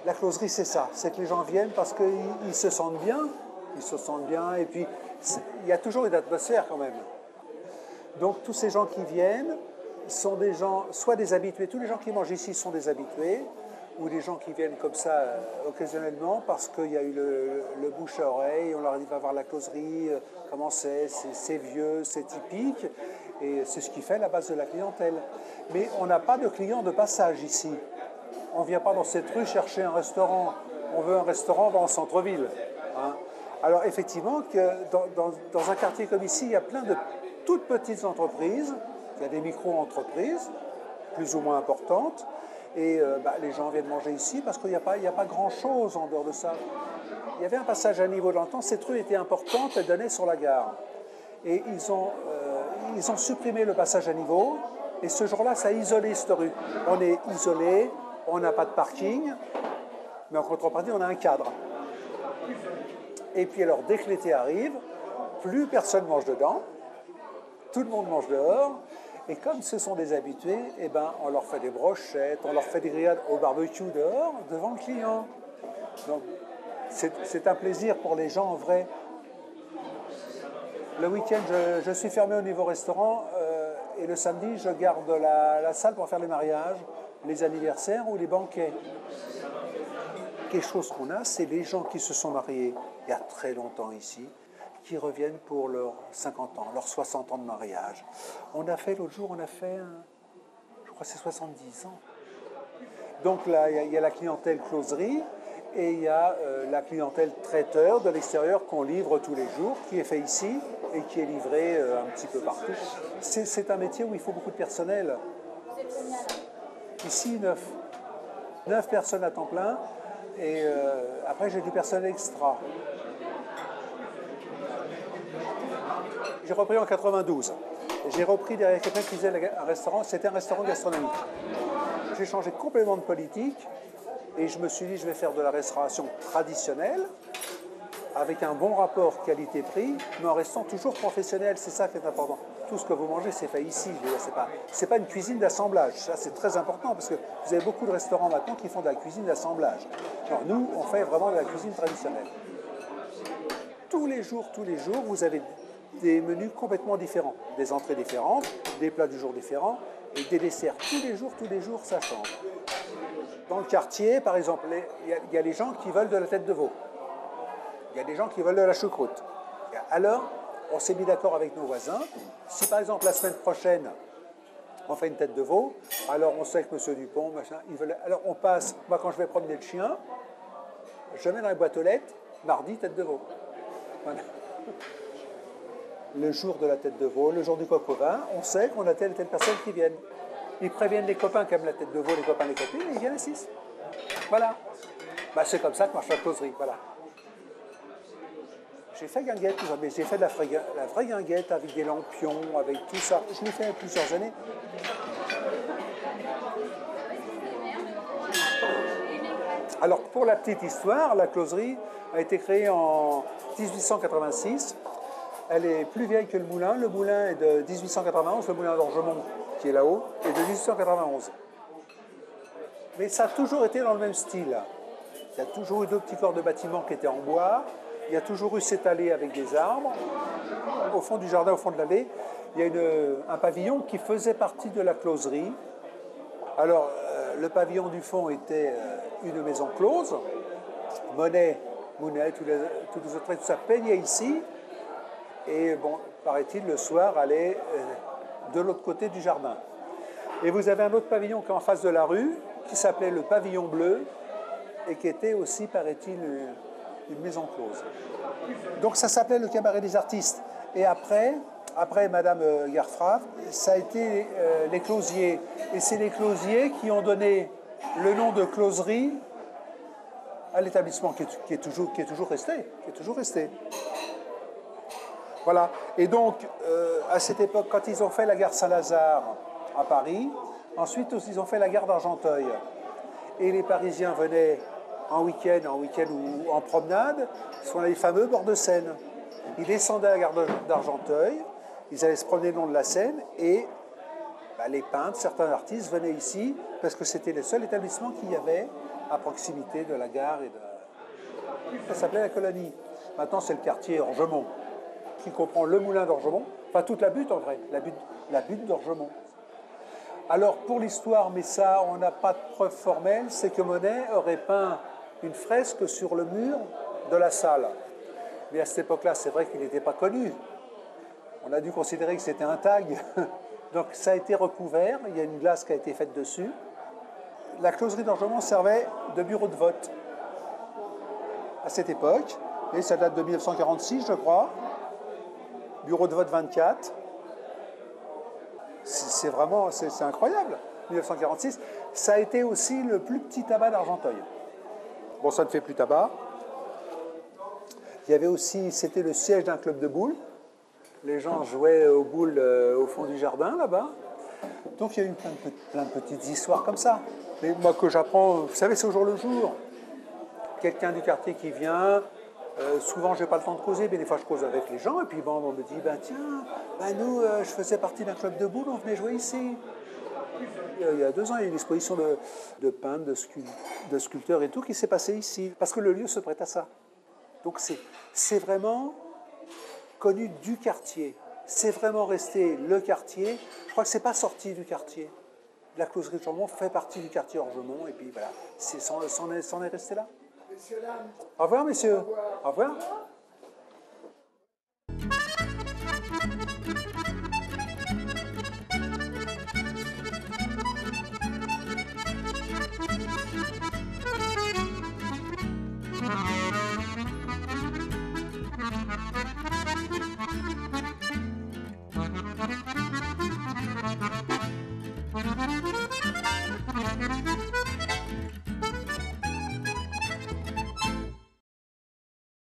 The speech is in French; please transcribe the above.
La closerie, c'est ça. C'est que les gens viennent parce qu'ils se sentent bien. Ils se sentent bien. Et puis, il y a toujours une atmosphère quand même. Donc, tous ces gens qui viennent sont des gens, soit des habitués. Tous les gens qui mangent ici sont des habitués. Ou des gens qui viennent comme ça occasionnellement parce qu'il y a eu le bouche à oreille. On leur dit, va voir la closerie. Comment c'est vieux, c'est typique. Et c'est ce qui fait la base de la clientèle. Mais on n'a pas de clients de passage ici. On ne vient pas dans cette rue chercher un restaurant. On veut un restaurant dans le centre-ville. Hein. Alors effectivement, dans un quartier comme ici, il y a plein de toutes petites entreprises. Il y a des micro-entreprises, plus ou moins importantes. Et les gens viennent manger ici parce qu'il n'y a pas grand-chose en dehors de ça. Il y avait un passage à niveau dans le temps. Cette rue était importante, elle donnait sur la gare. Et ils ont supprimé le passage à niveau. Et ce jour-là, ça a isolé cette rue. On est isolé. On n'a pas de parking, mais en contrepartie, on a un cadre. Et puis alors, dès que l'été arrive, plus personne mange dedans, tout le monde mange dehors, et comme ce sont des habitués, eh ben, on leur fait des brochettes, on leur fait des grillades au barbecue dehors, devant le client. Donc, c'est un plaisir pour les gens en vrai. Le week-end, je suis fermé au niveau restaurant, et le samedi, je garde la salle pour faire les mariages, les anniversaires ou les banquets. Quelque chose qu'on a, c'est les gens qui se sont mariés il y a très longtemps ici, qui reviennent pour leurs 50 ans, leurs 60 ans de mariage. L'autre jour, je crois que c'est 70 ans. Donc là, il y a la clientèle closerie et il y a la clientèle traiteur de l'extérieur qu'on livre tous les jours, qui est fait ici et qui est livré un petit peu partout. C'est un métier où il faut beaucoup de personnel. Ici, 9 personnes à temps plein, et après j'ai du personnel extra. J'ai repris en 92. J'ai repris derrière quelqu'un qui faisait un restaurant, c'était un restaurant gastronomique. J'ai changé complètement de politique, et je me suis dit, je vais faire de la restauration traditionnelle, avec un bon rapport qualité-prix, mais en restant toujours professionnel, c'est ça qui est important. Tout ce que vous mangez, c'est fait ici. C'est pas une cuisine d'assemblage. Ça, c'est très important parce que vous avez beaucoup de restaurants maintenant qui font de la cuisine d'assemblage. Alors nous, on fait vraiment de la cuisine traditionnelle. Tous les jours, vous avez des menus complètement différents. Des entrées différentes, des plats du jour différents et des desserts. Tous les jours, ça change. Dans le quartier, par exemple, il y a les gens qui veulent de la tête de veau. Il y a des gens qui veulent de la choucroute. Alors, on s'est mis d'accord avec nos voisins. Si par exemple la semaine prochaine, on fait une tête de veau, alors on sait que M. Dupont, machin, alors on passe, moi quand je vais promener le chien, je mets dans les boîtes aux lettres, mardi, tête de veau. Voilà. Le jour de la tête de veau, le jour du coq au vin, on sait qu'on a telle et telle personne qui viennent. Ils préviennent les copains qui aiment la tête de veau, les copains, les copines, et ils viennent à 6. Voilà. C'est comme ça que marche la closerie, voilà. J'ai fait guinguette, mais j'ai fait de la vraie guinguette avec des lampions, avec tout ça. Je l'ai fait plusieurs années. Alors, pour la petite histoire, la closerie a été créée en 1886. Elle est plus vieille que le moulin. Le moulin est de 1891, le moulin d'Orgemont, qui est là-haut, est de 1891. Mais ça a toujours été dans le même style. Il y a toujours eu 2 petits corps de bâtiments qui étaient en bois. Il y a toujours eu cette allée avec des arbres. Au fond du jardin, au fond de l'allée, il y a un pavillon qui faisait partie de la closerie. Alors, le pavillon du fond était une maison close. Monet, tous les autres, tout ça peignait ici. Et bon, paraît-il, le soir, allait de l'autre côté du jardin. Et vous avez un autre pavillon qui est en face de la rue, qui s'appelait le pavillon bleu, et qui était aussi, paraît-il, une maison close. Donc ça s'appelait le cabaret des artistes. Et après, après Madame Garfrav, ça a été les closiers. Et c'est les closiers qui ont donné le nom de closerie à l'établissement qui est toujours resté. Voilà. Et donc, à cette époque, quand ils ont fait la gare Saint-Lazare à Paris, ensuite ils ont fait la gare d'Argenteuil. Et les Parisiens venaient en week-end ou en promenade, ce qu'on a les fameux bords de Seine. Ils descendaient à la gare d'Argenteuil, ils allaient se promener le long de la Seine et les peintres, certains artistes venaient ici parce que c'était le seul établissement qu'il y avait à proximité de la gare. Ça s'appelait la Colonie. Maintenant, c'est le quartier Orgemont, qui comprend le moulin d'Orgemont, enfin toute la butte en vrai, la butte d'Orgemont. Alors pour l'histoire, mais ça on n'a pas de preuve formelle, c'est que Monet aurait peint une fresque sur le mur de la salle. Mais à cette époque-là, c'est vrai qu'il n'était pas connu. On a dû considérer que c'était un tag. Donc ça a été recouvert, il y a une glace qui a été faite dessus. La closerie d'Orgemont servait de bureau de vote à cette époque, et ça date de 1946, je crois. Bureau de vote 24. C'est incroyable, 1946. Ça a été aussi le plus petit tabac d'Argenteuil. Bon, ça ne fait plus tabac. Il y avait aussi, c'était le siège d'un club de boules. Les gens jouaient aux boules au fond du jardin, là-bas. Donc il y a eu plein de petites histoires comme ça. Mais moi, que j'apprends, vous savez, c'est au jour le jour. Quelqu'un du quartier qui vient, souvent je n'ai pas le temps de causer, mais des fois je cause avec les gens, et puis bon, on me dit, tiens, nous, je faisais partie d'un club de boules, on venait jouer ici. Il y a 2 ans, il y a eu une exposition de peintres, de sculpteurs et tout qui s'est passée ici, parce que le lieu se prête à ça. Donc c'est vraiment connu du quartier. C'est vraiment resté le quartier. Je crois que ce n'est pas sorti du quartier. La closerie de Orgemont fait partie du quartier Orgemont, et puis voilà, c'en est resté là. Au revoir, messieurs. Au revoir.